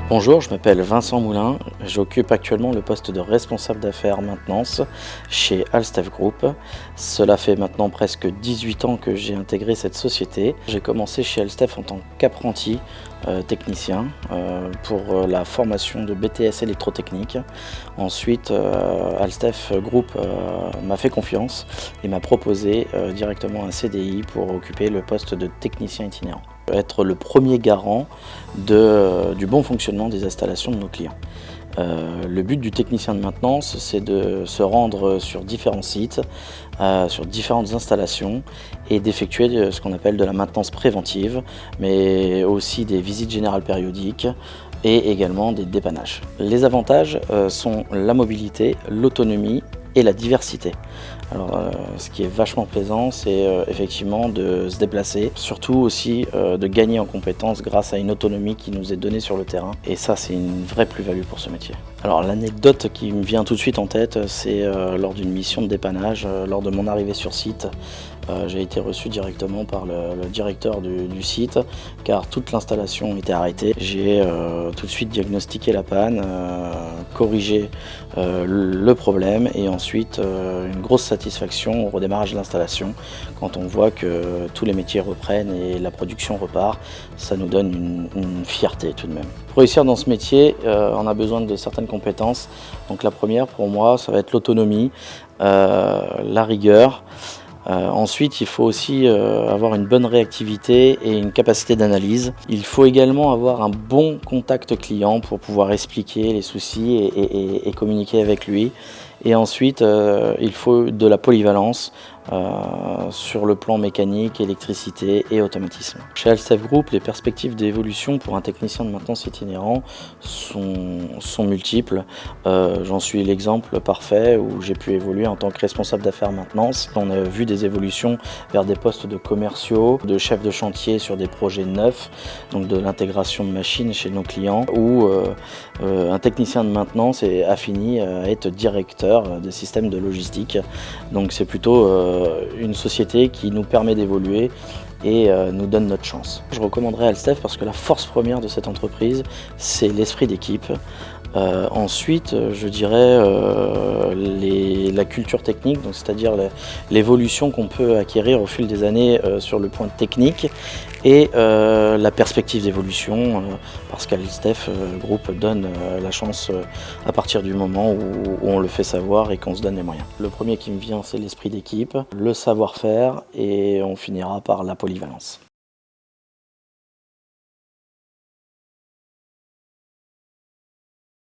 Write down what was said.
Bonjour, je m'appelle Vincent Moulin, j'occupe actuellement le poste de responsable d'affaires maintenance chez Alstef Group. Cela fait maintenant presque 18 ans que j'ai intégré cette société. J'ai commencé chez Alstef en tant qu'apprenti technicien pour la formation de BTS électrotechnique. Ensuite, Alstef Group m'a fait confiance et m'a proposé directement un CDI pour occuper le poste de technicien itinérant. Être le premier garant du bon fonctionnement des installations de nos clients. Le but du technicien de maintenance, c'est de se rendre sur différents sites, sur différentes installations et d'effectuer ce qu'on appelle de la maintenance préventive, mais aussi des visites générales périodiques et également des dépannages. Les avantages sont la mobilité, l'autonomie et la diversité. Alors, ce qui est vachement plaisant, c'est effectivement de se déplacer, surtout aussi de gagner en compétences grâce à une autonomie qui nous est donnée sur le terrain. Et ça, c'est une vraie plus-value pour ce métier. Alors, l'anecdote qui me vient tout de suite en tête, c'est lors d'une mission de dépannage, lors de mon arrivée sur site. J'ai été reçu directement par le directeur du site, car toute l'installation était arrêtée. J'ai tout de suite diagnostiqué la panne, corrigé le problème et ensuite une grosse satisfaction au redémarrage de l'installation. Quand on voit que tous les métiers reprennent et la production repart, ça nous donne une fierté tout de même. Pour réussir dans ce métier, on a besoin de certaines compétences. Donc la première pour moi, ça va être l'autonomie, la rigueur. Ensuite, il faut aussi avoir une bonne réactivité et une capacité d'analyse. Il faut également avoir un bon contact client pour pouvoir expliquer les soucis et communiquer avec lui. Et ensuite, il faut de la polyvalence sur le plan mécanique, électricité et automatisme. Chez Alstef Group, les perspectives d'évolution pour un technicien de maintenance itinérant sont multiples. J'en suis l'exemple parfait où j'ai pu évoluer en tant que responsable d'affaires maintenance. On a vu des évolutions vers des postes de commerciaux, de chefs de chantier sur des projets neufs, donc de l'intégration de machines chez nos clients, où un technicien de maintenance a fini à être directeur des systèmes de logistique. Donc c'est plutôt une société qui nous permet d'évoluer et nous donne notre chance. Je recommanderais Alstef parce que la force première de cette entreprise, c'est l'esprit d'équipe. Ensuite, je dirais la culture technique, c'est-à-dire l'évolution qu'on peut acquérir au fil des années sur le point technique et la perspective d'évolution, parce qu'Alstef Group donne la chance à partir du moment où on le fait savoir et qu'on se donne les moyens. Le premier qui me vient, c'est l'esprit d'équipe, le savoir-faire et on finira par la polyvalence.